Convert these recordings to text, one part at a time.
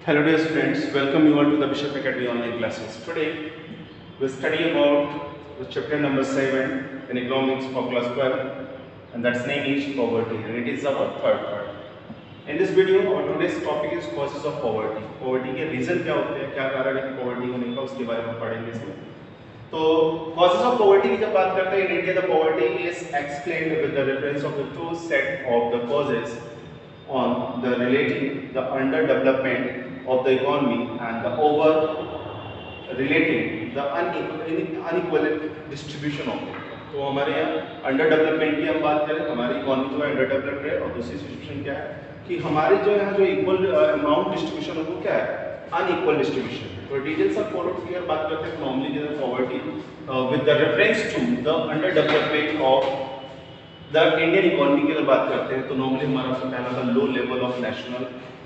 Hello dear students, welcome you all to the Bishop Academy online classes. Today we will study about the chapter number 7 in economics for class 12, and that's name is poverty, and it is our third part. In this video our today's topic is causes of poverty. Poverty के reason क्या होते हैं, क्या कारण है कि poverty होने का, उसके बारे में पढ़ेंगे इसमें. तो causes of poverty की जब बात करते हैं, in India the poverty is explained with the reference of the two set of the causes on the relating the underdevelopment of the economy and the over relating the unequal distribution of it. तो हमारे यहाँ under development की हम बात करें, हमारी economy जो है अंडर डेवलप्ड है, और दूसरी सिचुएशन क्या है कि हमारे जो यहाँ जो इक्वल अमाउंट डिस्ट्रीब्यूशन है वो क्या है, अनइक्वल डिस्ट्रीब्यूशन. तो डिटेल्स ऑफ पॉवर्टी बात करते हैं. नॉर्मली जो है poverty with the reference to the under development of the Indian economy की अगर बात करते हैं तो नॉर्मली हमारा पहला था low level of national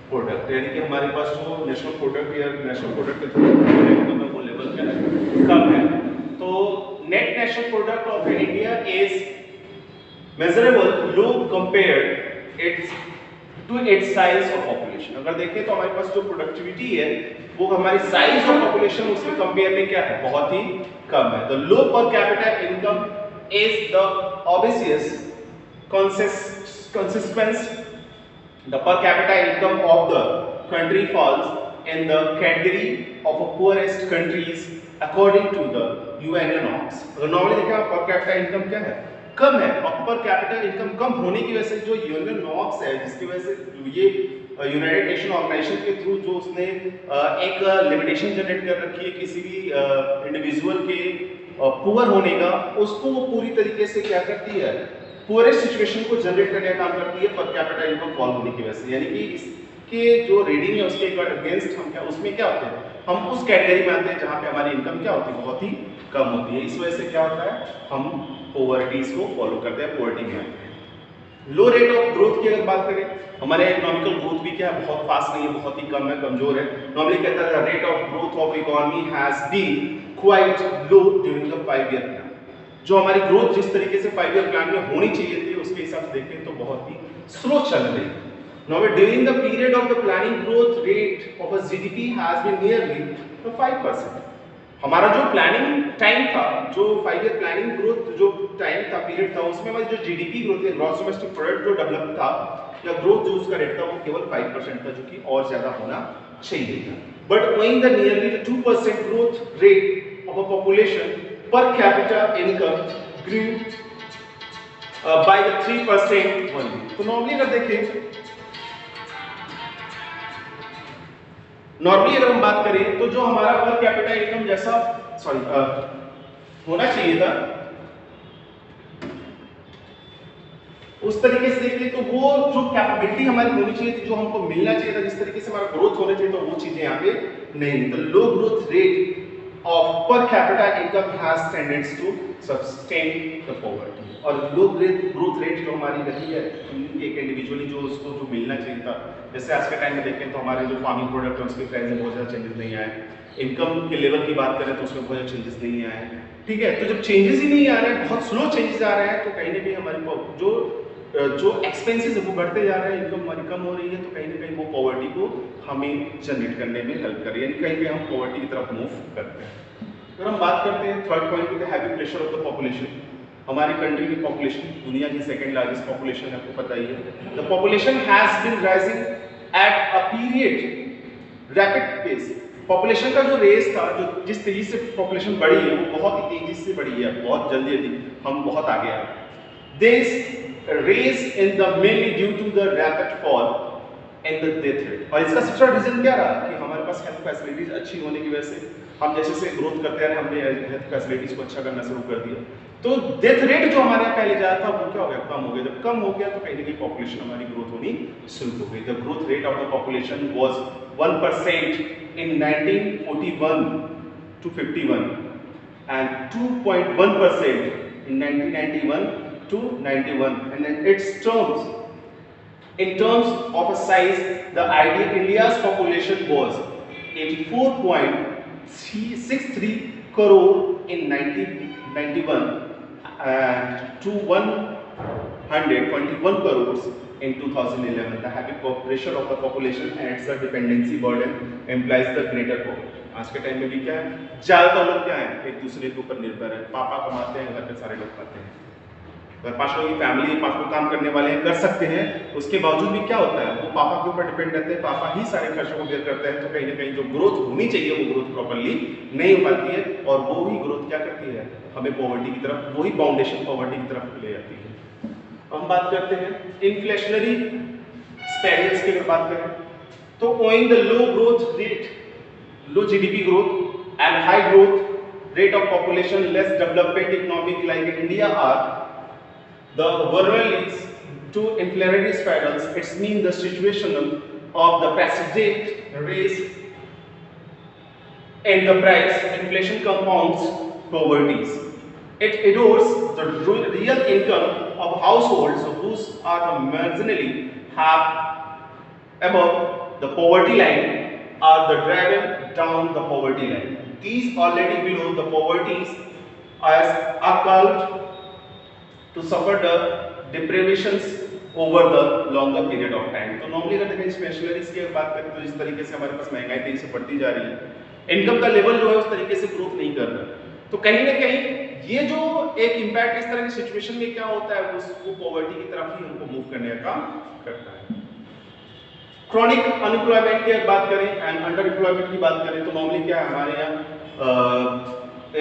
product, यानी कि हमारे पास जो नेशनल प्रोडक्ट या नेशनल प्रोडक्ट का वो लेवल क्या है, कम है. तो net national product of India is measurable low compared its to its size of population. अगर देखें तो हमारे पास जो प्रोडक्टिविटी है वो हमारी साइज ऑफ पॉपुलेशन उसके कंपेयर में क्या है, बहुत ही कम है. The low per capita income is the obvious consequence. The per capita income of the country falls in the category of the poorest countries according to the UN norms. अगर normally देखें per capita income क्या है, कम है, और per capita income कम होने की वजह से जो UN norms है, जिसकी वजह से ये यूनाइटेड नेशन ऑर्गेनाइजेशन के थ्रू जो उसने एक लिमिटेशन जनरेट कर रखी है किसी भी इंडिविजुअल के पुअर होने का, उसको वो पूरी तरीके से क्या करती है, पुअरेस्ट सिचुएशन को जनरेट करने का काम करती है पर कैपिटा इनकम फॉल होने की वजह से. यानी कि इसके जो रीडिंग है उसके अगेंस्ट हम क्या, उसमें क्या होते हैं, हम उस कैटेगरी में आते हैं जहां पे हमारी इनकम क्या होती है, बहुत ही कम होती है. इस वजह से क्या होता है, हम पॉवर्टीज को फॉलो करते हैं, पॉवर्टी में आते हैं. लो रेट ऑफ ग्रोथ की अगर बात करें, हमारे इकोनॉमिकल ग्रोथ भी क्या है, बहुत फास्ट नहीं है, बहुत ही कम है, कमजोर है. नॉर्मली कहता है rate of growth of economy has been quite low during the 5 year plan. जो हमारी ग्रोथ जिस तरीके से 5 ईयर प्लान में होनी चाहिए थी उसके हिसाब से देखें तो बहुत ही स्लो चल रही है. Now during the period of the planning growth rate of a GDP has been nearly 5%. हमारा जो प्लानिंग टाइम था, जो 5 ईयर प्लानिंग ग्रोथ जो टाइम था, पीरियड था, उसमें हमारी जो जीडीपी ग्रोथ है, ग्रॉस डोमेस्टिक प्रोडक्ट जो डेवलप था या ग्रोथ जो उसका रेट था वो केवल 5% था, जो कि और ज्यादा होना चाहिए था. But owing the nearly 2% growth rate of a population, per capita income grew by the 3% only. तो नॉर्मली अगर देखें, नॉर्मली अगर हम बात करें तो जो हमारा पर कैपिटा इनकम जैसा होना चाहिए था उस तरीके से देखें तो वो जो कैपेबिलिटी हमारी होनी चाहिए थी, जो हमको मिलना चाहिए था, जिस तरीके से हमारा ग्रोथ होना चाहिए, तो वो चीजें यहाँ पे नहीं. तो low growth rate of per capita income has tendency to sustain the poverty. और लो ग्रोथ रेट जो हमारी रही है एक इंडिविजुअली जो उसको जो मिलना चाहिए था, जैसे आज के टाइम में देखें तो हमारे जो फार्मिंग प्रोडक्ट है उसके प्राइस में बहुत ज़्यादा चेंजेस नहीं आए. इनकम के लेवल की बात करें तो उसमें बहुत ज़्यादा चेंजेस नहीं आए. ठीक है, तो जब चेंजेस ही नहीं आ रहे हैं, बहुत स्लो चेंजेस आ रहे हैं, तो कहीं ना कहीं हमारी जो एक्सपेंसेस है वो बढ़ते जा रहे हैं, इनकम हमारी कम हो रही है, तो कहीं ना कहीं वो पॉवर्टी को हमें जनरेट करने में हेल्प कर रही है, यानी कहीं पे हम पॉवर्टी की तरफ मूव करते हैं. अगर हम बात करते हैं थर्ड पॉइंट पे, heavy pressure of the population. हमारी कंट्री की पॉपुलेशन दुनिया की सेकंड लार्जेस्ट पॉपुलेशन है, आपको पता ही है. The population has been rising at a period rapid pace. Population का जो रेस था, जो जिस तेजी से पॉपुलेशन बढ़ी है वो बहुत ही तेजी से बढ़ी है, बहुत जल्दी हम बहुत आगे आ गए. This raise in the mainly due to the rapid fall in the death rate. और इसका सबसे बड़ा रीजन क्या रहा कि हमारे पास हेल्थ फैसिलिटीज अच्छी होने की वजह से हम जैसे से ग्रोथ करते रहे, हमने हेल्थ फैसिलिटीज को अच्छा करना शुरू कर दिया, तो डेथ रेट जो हमारे यहाँ पहले ज्यादा था वो क्या हो गया, कम हो गया. जब कम हो गया तो कहीं ना कहीं पॉपुलेशन हमारी ग्रोथ होनी शुरू हो गई. The growth rate of the population was 1% in 1941 to 51 and 2.1% in 1991 to 91. And in terms of a size, the ideal India's population was 84.63 crore in 1991 and to 121 crores in 2011. The heavy pressure of the population adds the dependency burden implies the greater poverty. आज के time में भी क्या है, ज्यादातर लोग क्या है, एक दूसरे के ऊपर निर्भर है। पापा कमाते हैं, घर पे सारे लोग खाते हैं। अगर 5 लोगों की फैमिली है, 5 लोग काम करने वाले हैं, कर सकते हैं, उसके बावजूद भी क्या होता है, वो पापा के ऊपर डिपेंड रहते हैं, पापा ही सारे खर्चों को बेयर करते हैं। तो कहीं ना कहीं जो ग्रोथ होनी चाहिए वो ग्रोथ प्रॉपर्ली नहीं हो पाती है, और वो ही ग्रोथ क्या करती है, हमें पॉवर्टी की तरफ, वही फाउंडेशन पॉवर्टी की तरफ ले जाती है। हम बात करते हैं इन्फ्लेशनरी स्पेरियर्स की अगर बात करें तो owing the low growth rate, low GDP growth and high growth rate of population, less development economic like India are the vulnerabilities to inflationary spirals. It means the situation of the precedent raise and the price inflation compounds poverties. It erodes the real income of households whose are the marginally have above the poverty line are the driven down the poverty line. These already below the poverties are called to suffer the deprivations over the longer period of time. तो normally अगर देखें specialities की बात करें तो जिस तरीके से हमारे पास महंगाई तेजी से बढ़ती जा रही है, इनकम का लेवल जो है उस तरीके से ग्रोथ नहीं कर रहा, तो कहीं ना कहीं ये जो एक इम्पैक्ट इस तरह की सिचुएशन में क्या होता है, वो पॉवर्टी की तरफ ही हमको मूव करने का काम करता है। क्रॉनिक अनएम्प्लॉयमेंट की बात करें एंड अंडर एम्प्लॉयमेंट की बात करें तो नॉर्मली क्या है, हमारे यहाँ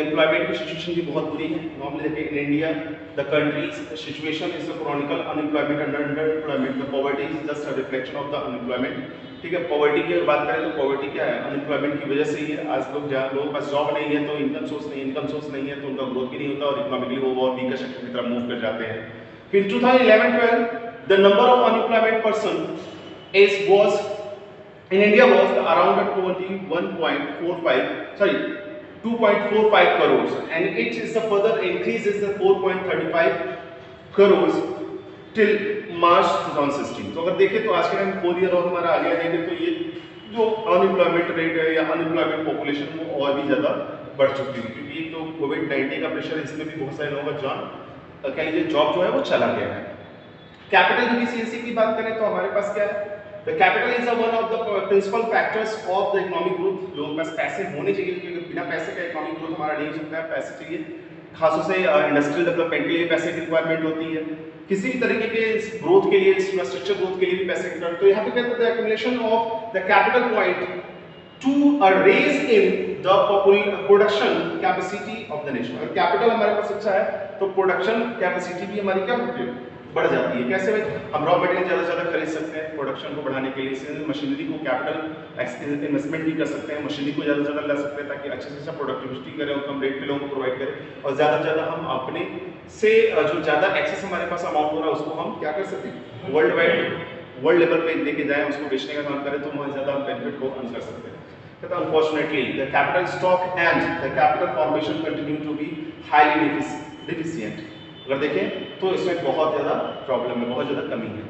एम्प्लॉयमेंट की सिचुएशन भी बहुत बुरी है। नॉर्मली देखिए in India the countries situation is a Chronicle unemployment, under employment, the poverty is just a reflection of the unemployment. ठीक है, पॉवर्टी की बात करें तो पॉवर्टी क्या है, अनएम्प्लॉयमेंट की वजह से ही है। आज लोगों के पास जॉब नहीं है तो इनकम सोर्स नहीं है तो उनका ग्रोथ भी नहीं होता और इकोनॉमिकली वो और वीकर सेक्टर की तरफ मूव कर जाते हैं। फिर 2011-12 the number of unemployment person was in India was around 2.45 crores, and it is the further increase is the 4.35 crores till March 2016. तो अगर देखें तो आज के टाइम 4 ईयर और हमारा आगे आएंगे तो ये जो अनएम्प्लॉयमेंट रेट है या अनएम्प्लॉयमेंट पॉपुलेशन वो और भी ज़्यादा बढ़ चुकी है, क्योंकि तो कोविड-19 का प्रेशर, इसमें भी बहुत सारे लोगों का जान कह लीजिए जॉब जो है वो चला गया है। कैपिटल एफिशिएंसी की बात करें तो हमारे पास क्या है, The capital is one of the principal factors of the economic growth. लोगों के पास पैसे होने चाहिए, क्योंकि बिना पैसे का इकोनॉमिक ग्रोथ हमारा नहीं हो सकता है। पैसे चाहिए, खासतौर से इंडस्ट्रियल डेवलपमेंट के लिए पैसे की रिक्वायरमेंट होती है, किसी भी तरीके के ग्रोथ के लिए, इंफ्रास्ट्रक्चर ग्रोथ के लिए भी पैसे की जरूरत। तो यहाँ पे कहते हैं the accumulation of the capital point to a raise in the production capacity of the nation. अगर कैपिटल हमारे पास अच्छा है तो प्रोडक्शन कैपेसिटी भी हमारी क्या होती है, बढ़ जाती है। कैसे भाई, हम रॉ मटेरियल ज़्यादा से ज़्यादा खरीद सकते हैं प्रोडक्शन को बढ़ाने के लिए, मशीनरी को कैपिटल इन्वेस्टमेंट भी कर सकते हैं, मशीनरी को ज़्यादा से ज़्यादा ला सकते हैं ताकि अच्छे से अच्छा प्रोडक्टिविटी करें और कम रेट पे लोगों को प्रोवाइड करें, और ज़्यादा से ज़्यादा हम अपने से जो ज़्यादा एक्सेस हमारे पास अमाउंट हो रहा है उसको हम क्या कर सकते हैं, वर्ल्ड लेवल पे लेके जाएं, उसको बेचने का काम करें तो वहाँ ज़्यादा बेनिफिट को अर्न कर सकते हैं। कहता है unfortunately the capital stock and the capital formation continue to be highly deficient. अगर देखें तो इसमें बहुत ज़्यादा प्रॉब्लम है, बहुत ज़्यादा कमी है।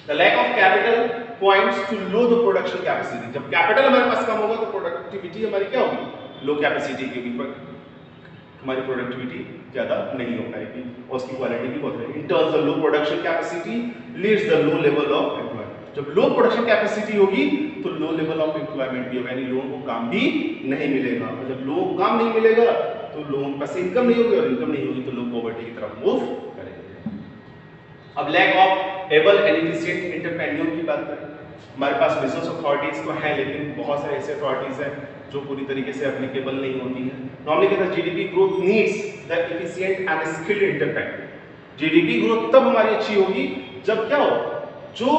The lack of capital points to low the production capacity. जब कैपिटल हमारे पास कम होगा तो प्रोडक्टिविटी हमारी क्या होगी, लो कैपेसिटी की होगी, हमारी प्रोडक्टिविटी ज़्यादा नहीं हो पाएगी और उसकी क्वालिटी भी बहुत रहेगी। In terms of low production capacity leads the low level of employment. जब लो प्रोडक्शन कैपेसिटी होगी तो लो लेवल ऑफ एम्प्लॉयमेंट भी होगा, यानी लोगों को काम भी नहीं मिलेगा, और जब लोगों को काम नहीं मिलेगा तो लोगों के पास इनकम नहीं होगी, और इनकम नहीं होगी तो लोग पॉवर्टी की तरफ मूव करेंगे। अब lack of able and efficient entrepreneur की बात करें, हमारे पास बिजनेस अथॉरिटीज तो हैं लेकिन बहुत सारे ऐसे अथॉरिटीज हैं जो पूरी तरीके से एप्लीकेबल नहीं होती हैं। नॉर्मली कहता है GDP growth needs the efficient and skilled entrepreneur. GDP growth तब हमारी अच्छी होगी जब क्या हो, जो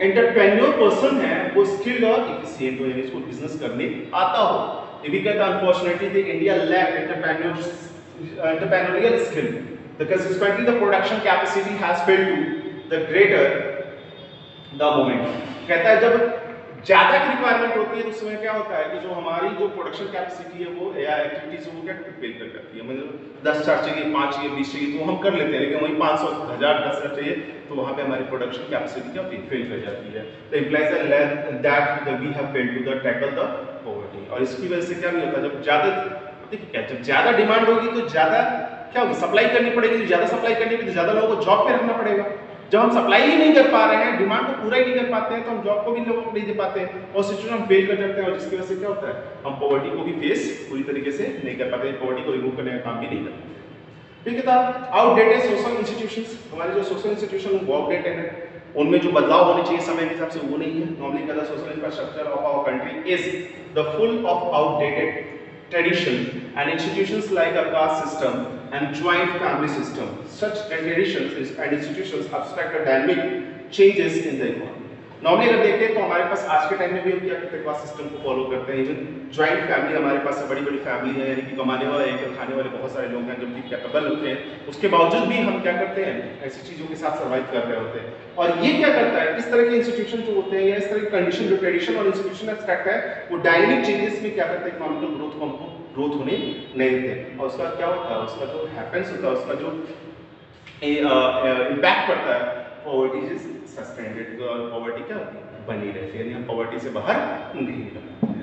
एंटरप्रेन्योर पर्सन है वो स्किल्ड और एफिशिएंट हो, यानी इसको बिजनेस करने आता हो। ये भी कहता है unfortunately the India lack entrepreneurial skill, the consequently the production capacity has failed to the greater the moment। कहता है जब ज्यादा की रिक्वायरमेंट होती है तो उसमें क्या होता है कि जो हमारी जो प्रोडक्शन कैपेसिटी है वो या एक्टिविटीज वो क्या फेल कर जाती है। मतलब 10 चार चाहिए, 5 चाहिए, 20 चाहिए तो हम कर लेते हैं, लेकिन वही 500, 1000, 10,000 चाहिए तो वहाँ पे हमारी प्रोडक्शन कैपेसिटी क्या फेल कर जाती है। तो implies that we have failed to the tackle the poverty. और इसकी वजह से क्या भी होता है, जब ज्यादा देखिए क्या, जब ज्यादा डिमांड होगी तो ज्यादा क्या होगी, सप्लाई करनी पड़ेगी, तो ज्यादा सप्लाई करनी पड़ेगी तो ज्यादा लोगों को जॉब पे रखना पड़ेगा। जब हम सप्लाई ही नहीं कर पा रहे हैं, डिमांड को पूरा ही नहीं कर पाते हैं, तो हम जॉब को भी लोगों को नहीं दे पाते हैं और सिचुएशन हम फेल कर जाते हैं और जिसकी वजह से क्या होता है, हम पॉवर्टी को भी फेस पूरी तरीके से नहीं कर पाते, पॉवर्टी को रिमूव करने का काम भी नहीं कर पाते। ठीक है था। आउटडेटेड सोशल इंस्टीट्यूशंस, हमारे जो सोशल इंस्टीट्यूशन वो आउटडेटेड है, उनमें जो बदलाव होने चाहिए समय के हिसाब से वो नहीं है। नॉर्मली कहता है social infrastructure of our country is the full of outdated tradition and institutions like our caste system and joint family system. Such traditions and institutions obstruct the dynamic changes in the economy. Normally अगर देखें तो हमारे पास आज के time में भी हम क्या करते हैं, कास्ट सिस्टम को फॉलो करते हैं। इवन जॉइंट फैमिली हमारे पास बड़ी बड़ी फैमिली है, यानी कि कमाने वाले एक खाने वाले बहुत सारे लोग हैं जो कि कैपेबल होते हैं, उसके बावजूद भी हम क्या करते हैं, ऐसी चीज़ों के साथ सर्वाइव कर रहे होते हैं। और ये क्या करता है, इस तरह के इंस्टीट्यूशन जो होते हैं या इस तरह की कंडीशन जो ट्रेडिशन और इंस्टीट्यूशन एक्सट्रैक्ट है, वो डायनेमिक चेंजेस में क्या करते हैं, इकोनॉमिकल ग्रोथ को हमको ग्रोथ होने नहीं देते। और उसका क्या होता है, उसका जो हैपेंस होता है, उसका जो इम्पैक्ट पड़ता है, पॉवर्टी इज सस्टेनेड, और पॉवर्टी क्या होती है, बनी रहती है, यानी हम पॉवर्टी से बाहर नहीं निकलते हैं।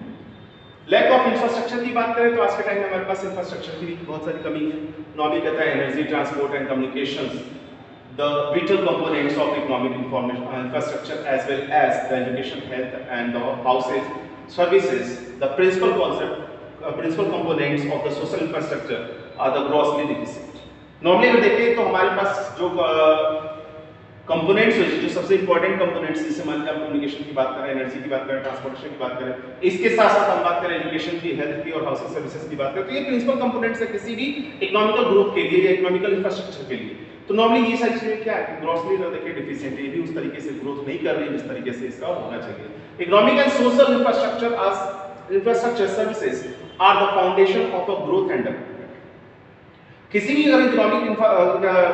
लैक ऑफ इंफ्रास्ट्रक्चर की बात करें तो आज के टाइम में हमारे पास इंफ्रास्ट्रक्चर की भी बहुत सारी कमी है। नॉर्मली कहता है energy, transport and communications the vital components of economic information infrastructure as well as the education, health and the houses services, the principal components of the social infrastructure are the grossly deficient. Normally अगर देखें तो हमारे पास जो components जो सबसे important components, जैसे मान लीजिए कम्युनिकेशन की बात करें, एनर्जी की बात करें, ट्रांसपोर्टेशन की बात करें, इसके साथ साथ हम बात करें एजुकेशन की, हेल्थ की और हाउसिंग सर्विसेज की बात करें, तो ये प्रिंसिपल कंपोनेंट्स है किसी भी इकोनॉमिकल ग्रोथ के लिए या इकोनॉमिकल इंफ्रास्ट्रक्चर के लिए। तो नॉर्मली ये सारी चीजें क्या है, ग्रॉसली देखिए डिफिशिएंट, ये भी उस तरीके से ग्रोथ नहीं कर रही है जिस तरीके से इसका होना चाहिए। Economic and social infrastructure services are the foundation of a growth and development. किसी भी अगर इकोनॉमिक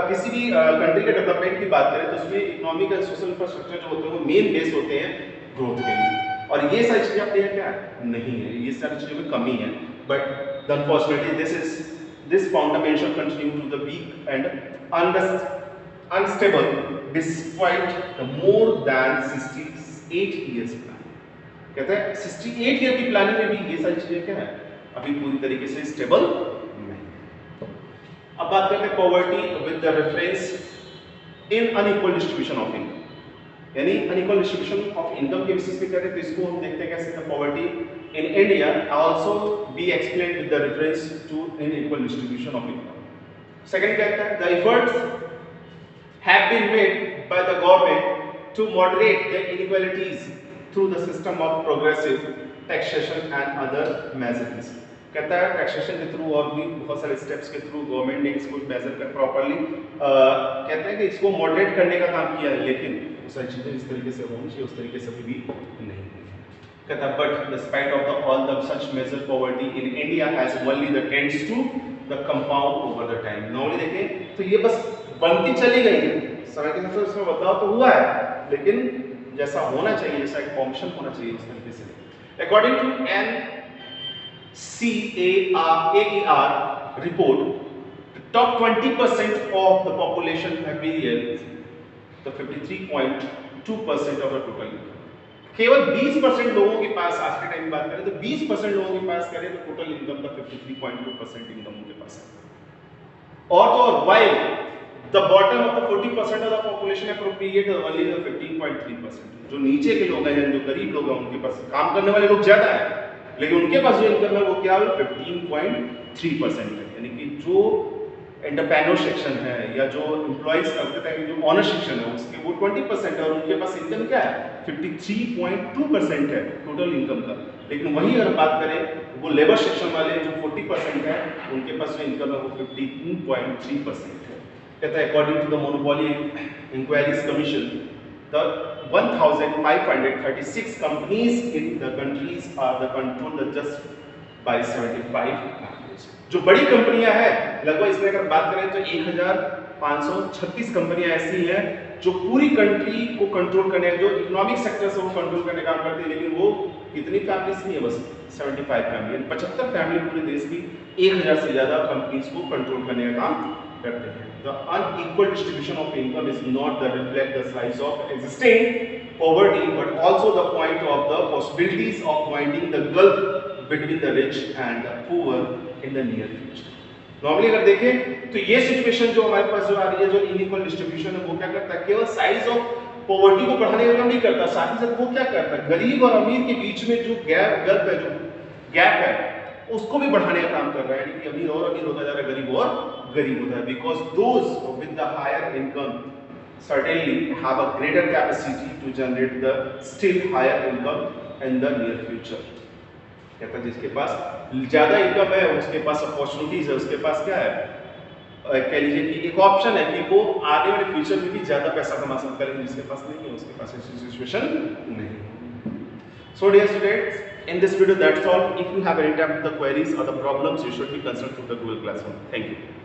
किसी भी कंट्री के डेवलपमेंट की बात करें तो उसमें इकोनॉमिक एंड सोशल इंफ्रास्ट्रक्चर जो होते हैं वो मेन बेस होते हैं ग्रोथ के लिए, और ये सारी चीजें अपने यहाँ क्या है, नहीं है, ये सारी चीजों में कमी है। But unfortunately this fundamental continue to the weak and unstable despite the more than 68 years plan। कहते हैं 68 ईयर की प्लानिंग में भी ये सारी चीजें क्या है, अभी पूरी तरीके से स्टेबल नहीं। अब बात करते हैं poverty with the reference in unequal distribution of income, यानी अनइक्वल डिस्ट्रीब्यूशन ऑफ इनकम के बेसिस पे करें तो इसको हम देखते हैं कैसे, poverty in India also be explained with the reference to unequal distribution of income. Second कहता है the efforts have been made by the government to moderate the inequalities through the system of progressive taxation and other measures. कहता है taxation के through और भी बहुत सारे steps के थ्रू गवर्नमेंट ने इसको मेजर कर प्रॉपर्ली कहते हैं कि इसको मॉडरेट करने का काम किया है, लेकिन वो सारी चीजें जिस तरीके से होनी चाहिए उस तरीके से भी नहीं। कहता है but despite of the all the such measure poverty in India has only the tends to the compound over the time. Normally देखें तो ये बस बनती चली गई है, समय के साथ इसमें बदलाव तो हुआ है, लेकिन जैसा होना चाहिए, जैसा एक फंक्शन होना चाहिए उस तरीके से। According to an CAER report, the top 20% of the population every year, the 53.2% of the total income। केवल 20% लोगों के पास, आज के टाइम में बात करें तो 20% लोगों के पास करें तो टोटल इनकम का 53.2% इनकम उनके पास है। और तो और while the bottom of the 40% of the population appropriate only the 15.3%। जो नीचे के लोग हैं, जो गरीब लोग हैं, उनके पास काम करने वाले लोग ज्यादा है, लेकिन उनके पास जो इनकम है वो क्या है, 15.3% है। यानी कि जो एंटरप्रेन्योर सेक्शन है या जो एम्प्लॉइज करते हैं, जो ऑनर सेक्शन है, उसके वो 20% है और उनके पास इनकम क्या है, 53.2% है टोटल इनकम का। लेकिन वही अगर बात करें वो लेबर सेक्शन वाले जो 40% है, उनके पास जो इनकम है वो 52.3% है। कहता है according to the monopoly inquiries commission, the 1536 companies in the countries are the controlled just by 75 companies। जो बड़ी कंपनियां हैं लगभग इसमें अगर बात करें तो 1536 कंपनियां ऐसी हैं जो पूरी कंट्री को कंट्रोल करने, जो इकोनॉमिक सेक्टर से वो कंट्रोल करने का काम करती है, लेकिन वो कितनी फैमिलीज नहीं है, बस 75 फैमिली, 75 फैमिली पूरे देश की 1000 से ज्यादा कंपनीज को कंट्रोल करने का काम करते हैं। The unequal distribution of income is not the reflect the size of existing poverty, but also the point of the possibilities of widening the gulf between the rich and the poor in the near future। Normally अगर देखें तो ये situation जो हमारे पास जो आ रही है, जो इनइक्वल डिस्ट्रीब्यूशन है, वो क्या करता है, केवल साइज ऑफ पॉवर्टी को बढ़ाने का काम नहीं करता, साथ ही साथ वो क्या करता है, गरीब और अमीर के बीच में जो गैप है, जो गैप है, उसको भी बढ़ाने का काम कर रहा है। यानी कि अमीर और अमीर होता जा रहा है, गरीब और गरीब होता है, because those with the higher income certainly have a greater capacity to generate the still higher income in the near future। कहता है जिसके पास ज्यादा इनकम है, उसके पास अपॉर्चुनिटीज है, उसके पास क्या है, कह लीजिए कि एक ऑप्शन है कि वो आने वाले फ्यूचर में भी ज्यादा पैसा कमा सकता है, लेकिन जिसके पास नहीं है, उसके पास ऐसी सिचुएशन नहीं। So dear students, in this video that's all. If you have any type of the queries or the problems, you should be concerned with the Google Classroom. Thank you.